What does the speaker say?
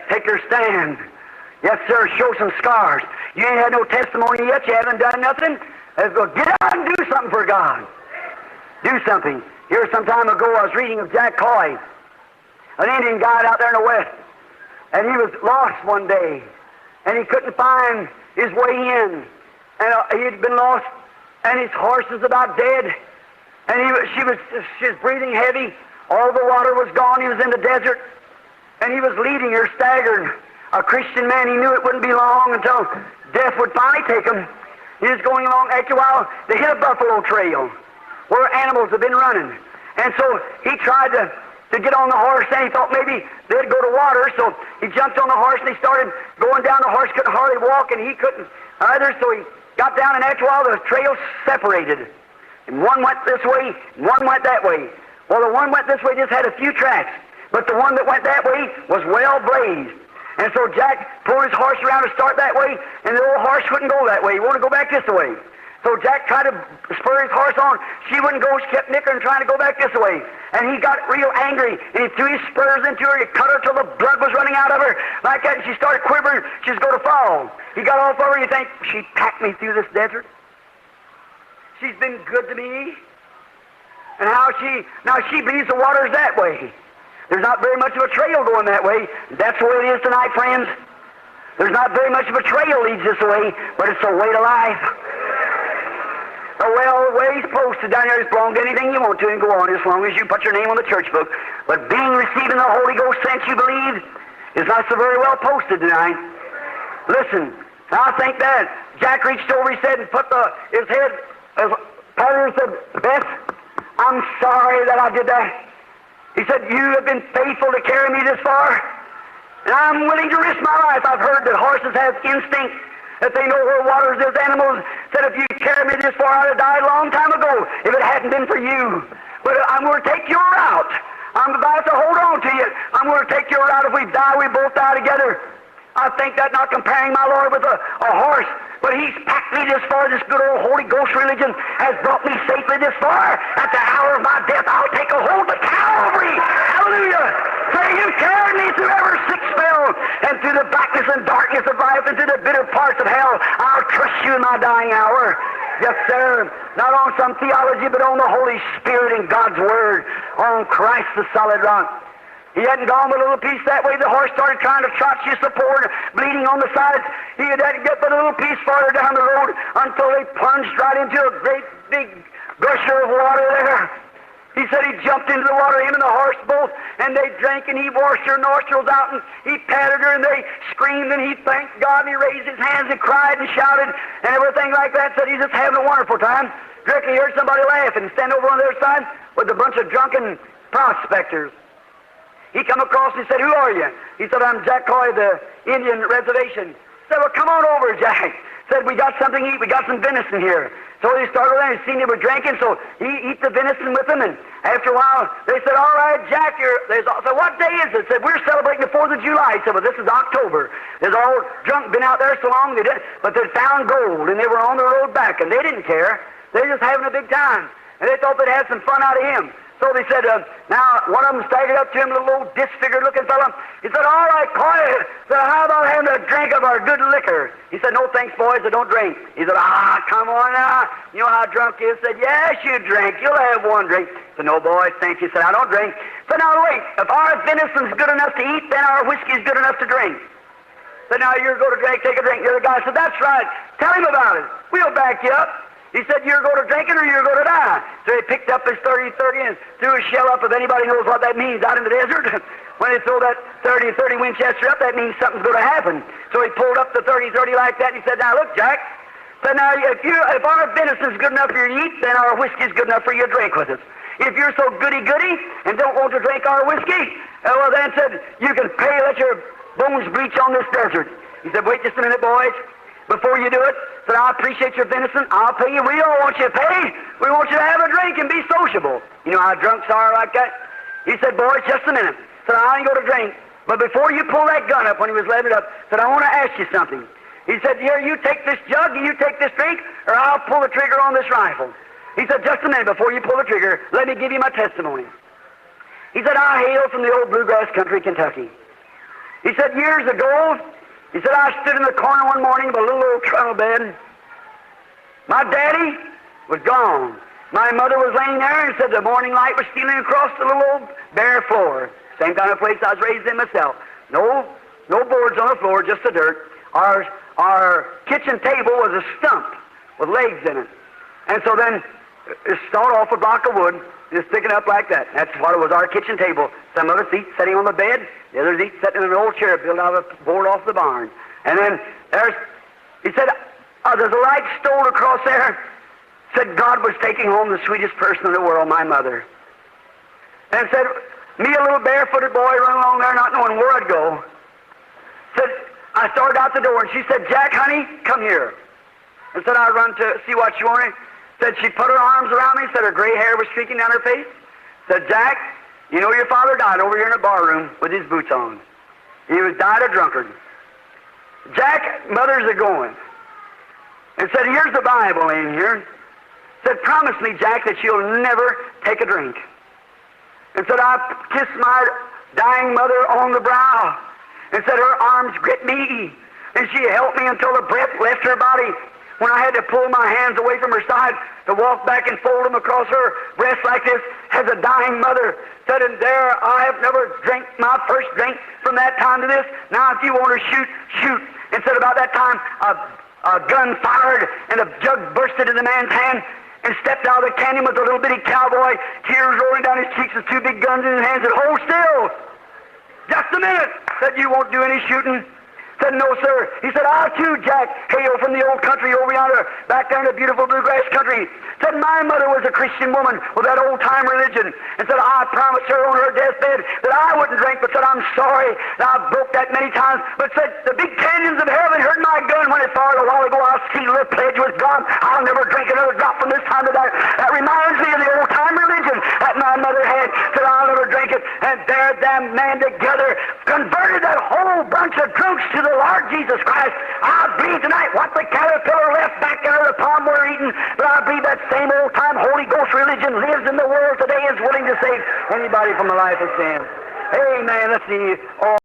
Take your stand. Yes, sir, show some scars. You ain't had no testimony yet. You haven't done nothing. Let's go. Get out and do something for God. Do something. Here some time ago I was reading of Jack Coy, an Indian guide out there in the West. And he was lost one day. And he couldn't find his way in. And he'd been lost. And his horse was about dead. And she was breathing heavy. All the water was gone. He was in the desert. And he was leading her, staggered. A Christian man, he knew it wouldn't be long until death would finally take him. He was going along. After a while, they hit a buffalo trail where animals had been running. And so he tried to get on the horse, and he thought maybe they'd go to water. So he jumped on the horse, and he started going down. The horse couldn't hardly walk, and he couldn't either. So he got down, and after a while, the trail separated. And one went this way, and one went that way. Well, the one went this way just had a few tracks, but the one that went that way was well blazed. And so Jack pulled his horse around to start that way, and the old horse wouldn't go that way. He wanted to go back this way. So Jack tried to spur his horse on. She wouldn't go. She kept nickering, trying to go back this way. And he got real angry, and he threw his spurs into her. He cut her till the blood was running out of her like that, and she started quivering. She was going to fall. He got off of her, and you think, she packed me through this desert. She's been good to me. And now she believes the water's that way. There's not very much of a trail going that way. That's the way it is tonight, friends. There's not very much of a trail leads this way, but it's the way to life. The way's posted down here. It's belong to anything you want to and go on as long as you put your name on the church book. But receiving the Holy Ghost since you believe is not so very well posted tonight. Listen, I think that Jack reached over his head and put his head, as Peter said, Beth, I'm sorry that I did that. He said, you have been faithful to carry me this far, and I'm willing to risk my life. I've heard that horses have instinct, that they know where water is. There's animals said, if you carry me this far, I'd have died a long time ago if it hadn't been for you. But I'm going to take your route. I'm about to hold on to you. I'm going to take your route. If we die, we both die together. I think that, not comparing my Lord with a horse, but He's packed me this far. This good old Holy Ghost religion has brought me safely this far. At the hour of my death, I'll take a hold of Calvary. Hallelujah. Say, you carried me through every sick spell and through the blackness and darkness of life and through the bitter parts of hell. I'll trust you in my dying hour. Yes, sir. Not on some theology, but on the Holy Spirit and God's Word. On Christ, the solid rock. He hadn't gone but a little piece that way. The horse started trying to trot you support, bleeding on the sides. He had to get but a little piece farther down the road until they plunged right into a great big gusher of water there. He said he jumped into the water, him and the horse both, and they drank, and he washed her nostrils out, and he patted her, and they screamed, and he thanked God, and he raised his hands and cried and shouted and everything like that. Said he's just having a wonderful time. Directly he heard somebody laugh and stand over on the other side with a bunch of drunken prospectors. He come across and said, who are you? He said, I'm Jack Coy, the Indian reservation. Said, well, come on over, Jack. Said, we got something to eat. We got some venison here. So he started there and seen they were drinking, so he eat the venison with them. And after a while, they said, all right, Jack, I said, what day is it? Said, we're celebrating the 4th of July. He said, well, this is October. They're all drunk, been out there so long, but they found gold, and they were on the road back, and they didn't care. They were just having a big time. And they thought they'd have some fun out of him. So they said, now, one of them staggered up to him, a little old disfigured-looking fellow. He said, all right, Coy, said, how about having a drink of our good liquor? He said, no, thanks, boys, I don't drink. He said, come on now. You know how drunk he is? Said, yes, you drink. You'll have one drink. He said, no, boys, thank you. He said, I don't drink. Said, now, wait, if our venison's good enough to eat, then our whiskey's good enough to drink. Said, now, you're going to drink, take a drink. The other guy said, that's right. Tell him about it. We'll back you up. He said, you're going to drink it or you're going to die. So he picked up his 30-30 and threw his shell up, if anybody knows what that means, out in the desert. When they throw that 30-30 Winchester up, that means something's going to happen. So he pulled up the 30-30 like that, and he said, now look, Jack, said, now if our venison's good enough for you to eat, then our whiskey's good enough for you to drink with us. If you're so goody-goody and don't want to drink our whiskey, well then, said, you can pay, let your bones bleach on this desert. He said, wait just a minute, boys. Before you do it, said, I appreciate your venison. I'll pay you. We don't want you to pay. We want you to have a drink and be sociable. You know how drunks are like that? He said, boys, just a minute. Said, I ain't going to drink. But before you pull that gun up, when he was letting it up, said, I want to ask you something. He said, here, you take this jug and you take this drink, or I'll pull the trigger on this rifle. He said, just a minute before you pull the trigger, let me give you my testimony. He said, I hail from the old bluegrass country, Kentucky. He said, years ago, he said, I stood in the corner one morning of a little old trundle bed. My daddy was gone. My mother was laying there, and said the morning light was stealing across the little old bare floor. Same kind of place I was raised in myself. No boards on the floor, just the dirt. Our kitchen table was a stump with legs in it. And so then it start off a block of wood, just sticking up like that. That's what it was, our kitchen table. Some of us eat sitting on the bed, the others eat sitting in an old chair built out of a board off the barn. And then he said, there's a light stole across there. Said God was taking home the sweetest person in the world, my mother. And said, me, a little barefooted boy, running along there not knowing where I'd go. Said, I started out the door, and she said, Jack, honey, come here. And said, I'd run to see what she wanted. Said she put her arms around me, said her gray hair was streaking down her face. Said, Jack, you know your father died over here in a bar room with his boots on. He was died a drunkard. Jack, mother's a-going. And said, here's the Bible in here. Said, promise me, Jack, that you'll never take a drink. And said, I kissed my dying mother on the brow. And said, her arms gripped me. And she held me until the breath left her body. When I had to pull my hands away from her side to walk back and fold them across her breast like this as a dying mother. Said, and there I have never drank my first drink from that time to this. Now if you want to shoot, shoot. And said, about that time a gun fired and a jug bursted in the man's hand, and stepped out of the canyon with a little bitty cowboy, tears rolling down his cheeks with two big guns in his hands. Said, hold still. Just a minute. Said, you won't do any shooting. Said, no, sir. He said, I too, Jack, hail from the old country over yonder, back there in the beautiful bluegrass country. Said, my mother was a Christian woman with that old-time religion. And said, I promised her on her deathbed that I wouldn't drink, but said, I'm sorry. And I broke that many times. But said, the big canyons of heaven heard my gun when it fired a while ago. I sealed the pledge with God. I'll never drink another drop from this time to that. That reminds me of the old-time religion that my mother had. Said, I'll never drink it. And there them men together converted that whole bunch of drunks to the Lord Jesus Christ. I believe tonight what the caterpillar left back there in the palm we're eating, but I believe that same old-time Holy Ghost religion lives in the world today, is willing to save anybody from the life of sin. Amen. Let's see. Oh,